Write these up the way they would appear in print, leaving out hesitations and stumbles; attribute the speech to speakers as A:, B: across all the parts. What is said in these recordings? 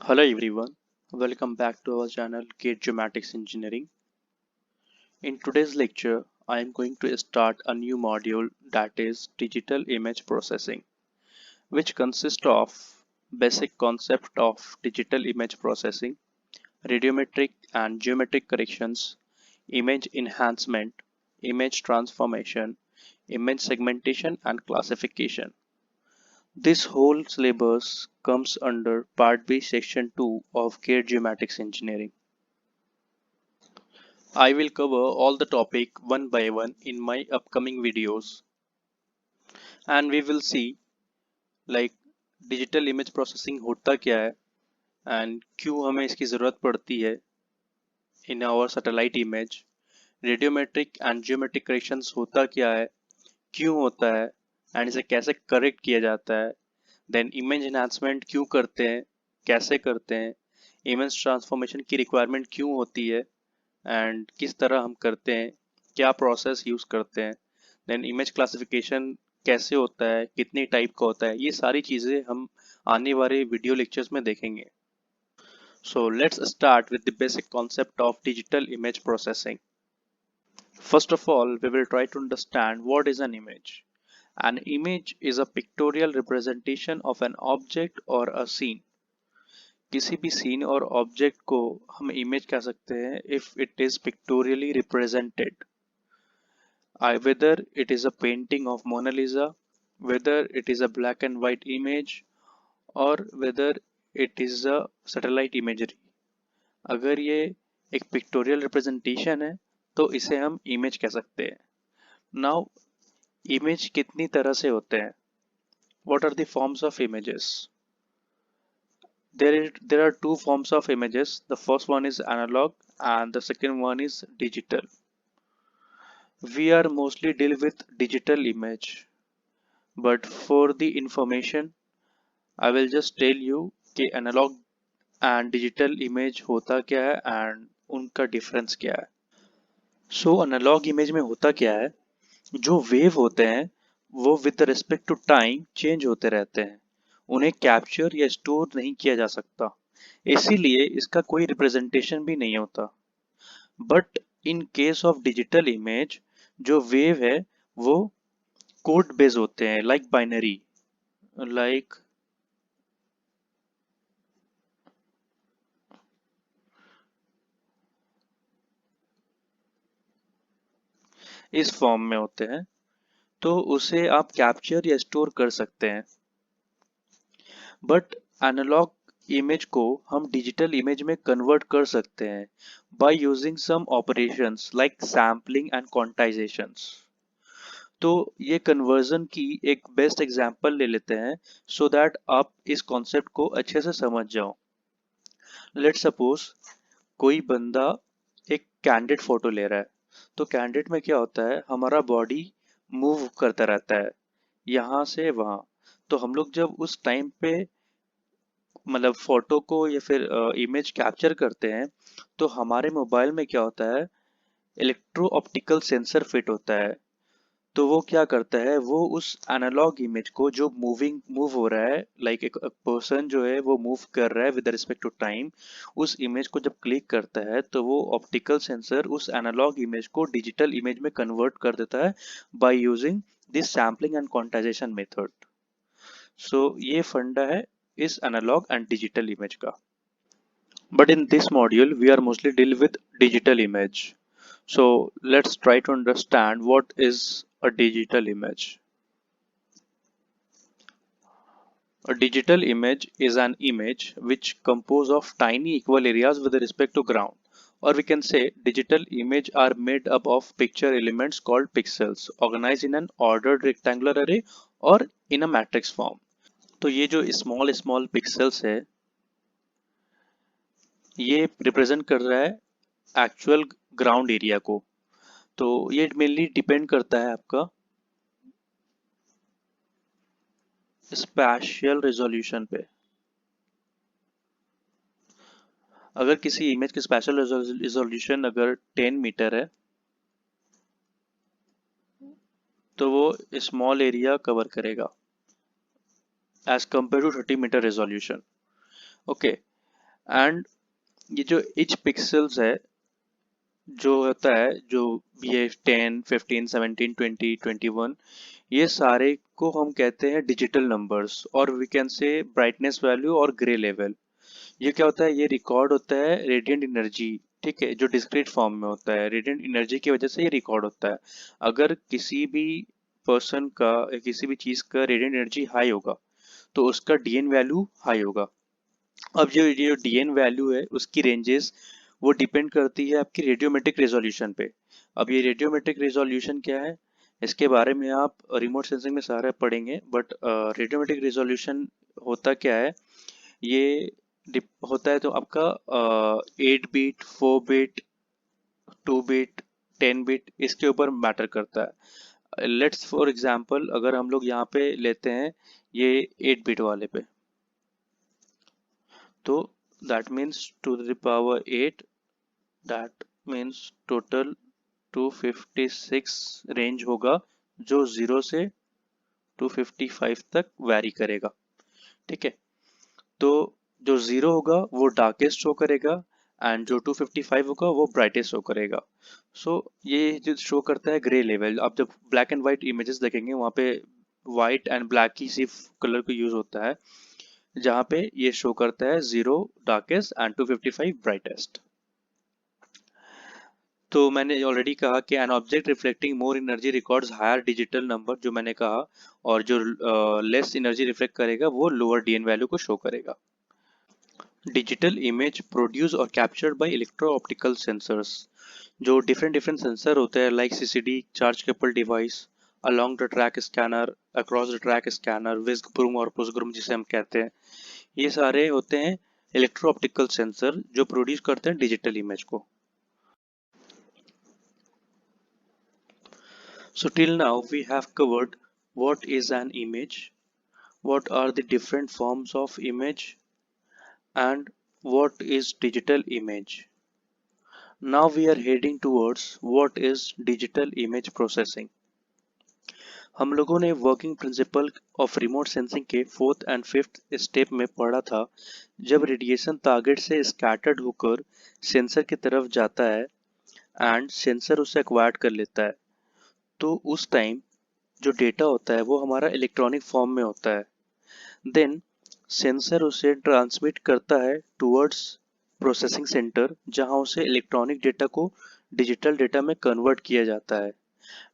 A: Hello everyone, welcome back to our channel Gate Geomatics Engineering. In today's lecture, I am going to start a new module that is Digital Image Processing, which consists of basic concept of digital image processing, radiometric and geometric corrections, image enhancement, image transformation, image segmentation and classification. This whole syllabus comes under Part B Section 2 of Gate Geomatics Engineering. I will cover all the topic one by one in my upcoming videos, and we will see like digital image processing होता क्या है and क्यों हमें इसकी ज़रूरत पड़ती है in our satellite image, radiometric and geometric corrections होता क्या है, क्यों होता है and इसे कैसे करेक्ट किया जाता है, then image enhancement क्यों करते हैं, कैसे करते हैं, image transformation की requirement क्यों होती है एंड किस तरह हम करते हैं, क्या प्रोसेस यूज करते हैं, देन इमेज क्लासिफिकेशन कैसे होता है, कितनी टाइप का होता है, ये सारी चीजें हम आने वाले वीडियो लेक्चर्स में देखेंगे. So let's start with the basic concept of digital image processing. First of all we will try to understand what is an image. An image is a pictorial representation of an object or a scene. किसी भी scene और object को हम image कह सकते हैं if it is pictorially represented. Whether it is a painting of Mona Lisa, whether it is a black and white image, or whether it is a satellite imagery. अगर ये एक pictorial representation है तो इसे हम इमेज कह सकते हैं. नाउ इमेज कितनी तरह से होते हैं? What are the forms of images? There are two forms of images. The first one is analog and the second one is digital. We are mostly deal with digital image, but for the information I will just tell you कि analogue and digital image होता क्या है and उनका difference क्या है. सो analogue image में होता क्या है, जो वेव होते हैं वो with respect to time change होते रहते हैं, उन्हें कैप्चर या स्टोर नहीं किया जा सकता, इसीलिए इसका कोई रिप्रेजेंटेशन भी नहीं होता. But in case of digital image जो वेव है वो कोड बेस होते हैं, लाइक बाइनरी, लाइक इस फॉर्म में होते हैं, तो उसे आप कैप्चर या स्टोर कर सकते हैं. बट एनालॉग इमेज को हम डिजिटल इमेज में कन्वर्ट कर सकते हैं by using some operations like sampling and quantizations. तो ये कन्वर्जन की एक बेस्ट एग्जांपल ले लेते हैं सो दैट आप इस कॉन्सेप्ट को अच्छे से समझ जाओ. लेट्स सपोज कोई बंदा एक कैंडिड फोटो ले रहा है, तो कैंडिड में क्या होता है, हमारा बॉडी मूव करता रहता है यहाँ से वहाँ. तो हम लोग जब उस टाइम पे मतलब फोटो को या फिर इमेज कैप्चर करते हैं, तो हमारे मोबाइल में क्या होता है, इलेक्ट्रो ऑप्टिकल सेंसर फिट होता है. तो वो क्या करता है, वो उस एनालॉग इमेज को जो मूव हो रहा है, लाइक एक पर्सन जो है वो मूव कर रहा है विद रिस्पेक्ट टू टाइम, उस इमेज को जब क्लिक करता है तो वो ऑप्टिकल सेंसर उस एनालॉग इमेज को डिजिटल इमेज में कन्वर्ट कर देता है by using this sampling and quantization method. So ये फंडा है इस एनालॉग एंड डिजिटल इमेज का. But in this module, we are mostly deal with digital image. So let's try to understand what is a digital image. A digital image is an image which composed of tiny equal areas with respect to ground. Or we can say digital image are made up of picture elements called pixels organized in an ordered rectangular array or in a matrix form. तो ये जो small small pixels है, ये represent कर रहा है actual ground area को. तो ये मेनली डिपेंड करता है आपका स्पैशियल रेजोल्यूशन पे. अगर किसी इमेज की स्पैशियल रेजोल्यूशन अगर 10 मीटर है तो वो स्मॉल एरिया कवर करेगा as compare to 30 metre resolution. Okay, and ये जो इच पिक्सल्स है जो होता है, जो ये 10, 15, 17, 20, 21, ये सारे को हम कहते हैं डिजिटल नंबर्स, और we can say brightness value और ग्रे लेवल। ये क्या होता है, ये रिकॉर्ड होता है रेडियंट एनर्जी, ठीक है, जो डिस्क्रीट फॉर्म में होता है। रेडियंट एनर्जी की वजह से ये रिकॉर्ड होता है। अगर किसी भी पर्सन का या किसी भी चीज का रेडियंट एनर्जी हाई होगा तो उसका डीएन वैल्यू हाई होगा। अब ये जो डीएन वैल्यू है उसकी रेंजेस वो डिपेंड करती है आपकी रेडियोमेट्रिक रेजोल्यूशन पे। अब ये रेडियोमेट्रिक रेजोल्यूशन क्या है, इसके बारे में आप रिमोट सेंसिंग में सारा पढ़ेंगे, बट रेडियोमेट्रिक रेजोल्यूशन होता क्या है, ये होता है तो आपका 8 बिट, 4 बिट, 2 बिट, 10 बिट, इसके ऊपर मैटर करता है। लेट्स फॉर एग्जांपल अगर हम लोग यहाँ पे लेते हैं ये 8 बिट वाले पे, तो that means 2 to the power 8, that means total 256 range होगा, जो 0 से 255 तक वैरी करेगा, ठीक है। तो जो 0 होगा वो डार्केस्ट शो करेगा, एंड जो 255 होगा वो ब्राइटेस्ट शो करेगा। सो ये जो शो करता है ग्रे लेवल। आप जब ब्लैक एंड व्हाइट इमेजेस देखेंगे वहाँ पे व्हाइट एंड ब्लैक ही सिर्फ कलर को यूज होता है, जहाँ पे ये शो करता है 0 डार्केस्ट एंड 255 ब्राइटेस्ट। तो मैंने ऑलरेडी कहा कि an object reflecting more energy records higher digital number, जो मैंने कहा, और जो लेस एनर्जी रिफ्लेक्ट करेगा वो लोअर डीएन वैल्यू को शो करेगा। डिजिटल इमेज प्रोड्यूस और captured by electro optical sensors, जो डिफरेंट डिफरेंट सेंसर होते हैं, like CCD, charge couple device, along the track scanner, across the track scanner, whisk broom और push broom जिसे हम कहते हैं, ये सारे होते हैं इलेक्ट्रो ऑप्टिकल सेंसर जो प्रोड्यूस करते हैं डिजिटल इमेज को। So till now we have covered what is an image, what are the different forms of image, and what is digital image. Now we are heading towards what is digital image processing. हम लोगों ने working principle of remote sensing के 4th and 5th step में पढ़ा था, जब radiation target से scattered होकर सेंसर की तरफ जाता है एंड सेंसर उसे एक्वायर कर लेता है, तो उस टाइम जो डेटा होता है वो हमारा इलेक्ट्रॉनिक फॉर्म में होता है। देन सेंसर उसे ट्रांसमिट करता है टुवर्ड्स प्रोसेसिंग सेंटर, जहां उसे इलेक्ट्रॉनिक डेटा को डिजिटल डेटा में कन्वर्ट किया जाता है,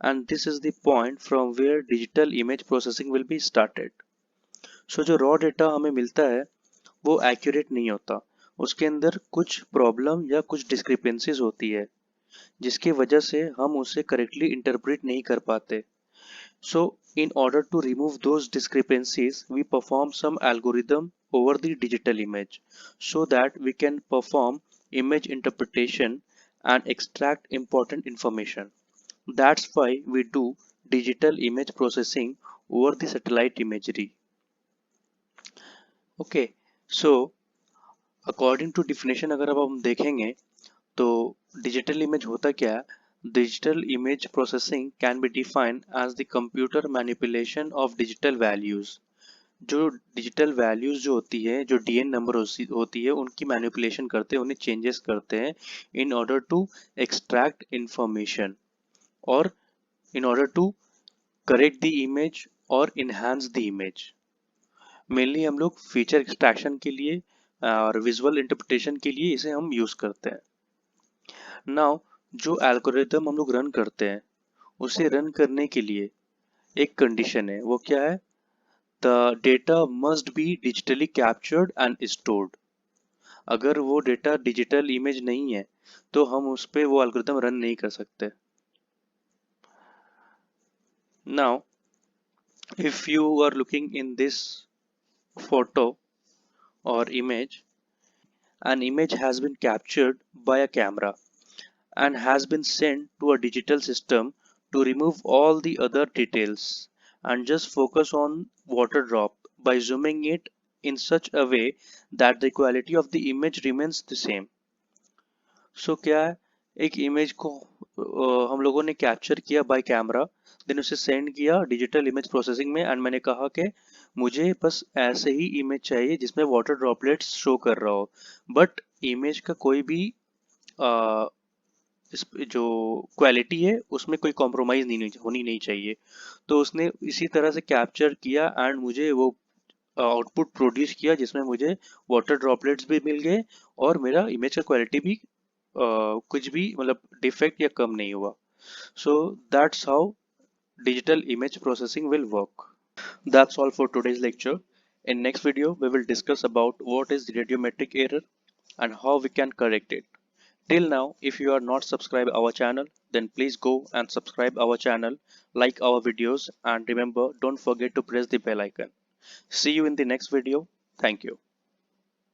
A: and this is the point from where digital image processing will be started. So जो रॉ डेटा हमें मिलता है वो एक्यूरेट नहीं होता, उसके अंदर कुछ प्रॉब्लम या कुछ डिस्क्रिपेंसीज होती है, जिसकी वजह से हम उसे करेक्टली इंटरप्रेट नहीं कर पाते। So, in order to remove those discrepancies, we perform some algorithm over the digital image so that we can perform image interpretation and extract important information. That's why we do digital image processing over the satellite imagery. Okay, so according to definition अगर अब हम देखेंगे तो digital image होता क्या है? Digital image processing can be defined as the computer manipulation of digital values. जो digital values जो होती है, जो डीएन नंबर होती है, उनकी मैनिपुलेशन करते हैं, उन्हें चेंजेस करते हैं in order to extract information, और in order to correct the image और इनहांस द इमेज। मेनली हम लोग फीचर एक्सट्रैक्शन के लिए और विजुअल इंटरप्रिटेशन के लिए इसे हम यूज करते हैं। नाउ जो एल्गोरिदम हम लोग रन करते हैं, उसे रन करने के लिए एक कंडीशन है, वो क्या है? The data must be digitally captured and stored. अगर वो डेटा डिजिटल इमेज नहीं है तो हम उस पे वो एल्गोरिदम रन नहीं कर सकते। Now if you are looking in this photo or image, an image has been captured by a camera and has been sent to a digital system to remove all the other details and just focus on water drop by zooming it in such a way that the quality of the image remains the same. So क्या है, एक image को हम लोगों ने capture किया bye camera, then उसे send किया डिजिटल इमेज प्रोसेसिंग में, एंड मैंने कहा कि मुझे बस ऐसे ही इमेज चाहिए जिसमें वाटर ड्रॉपलेट्स शो कर रहा हो, बट इमेज का कोई भी आ, इस जो क्वालिटी है उसमें कोई कॉम्प्रोमाइज नहीं होनी नहीं चाहिए। तो उसने इसी तरह से कैप्चर किया एंड मुझे वो आउटपुट प्रोड्यूस किया जिसमें मुझे वाटर ड्रॉपलेट्स भी मिल गए और मेरा इमेज का क्वालिटी भी कुछ भी मतलब डिफेक्ट या कम नहीं हुआ। So that's how digital image processing will work. That's all for today's lecture. In next video, we will discuss about what is radiometric error and how we can correct it. Till now, if you are not subscribed our channel, then please go and subscribe our channel, like our videos, and remember, don't forget to press the bell icon. See you in the next video. Thank you.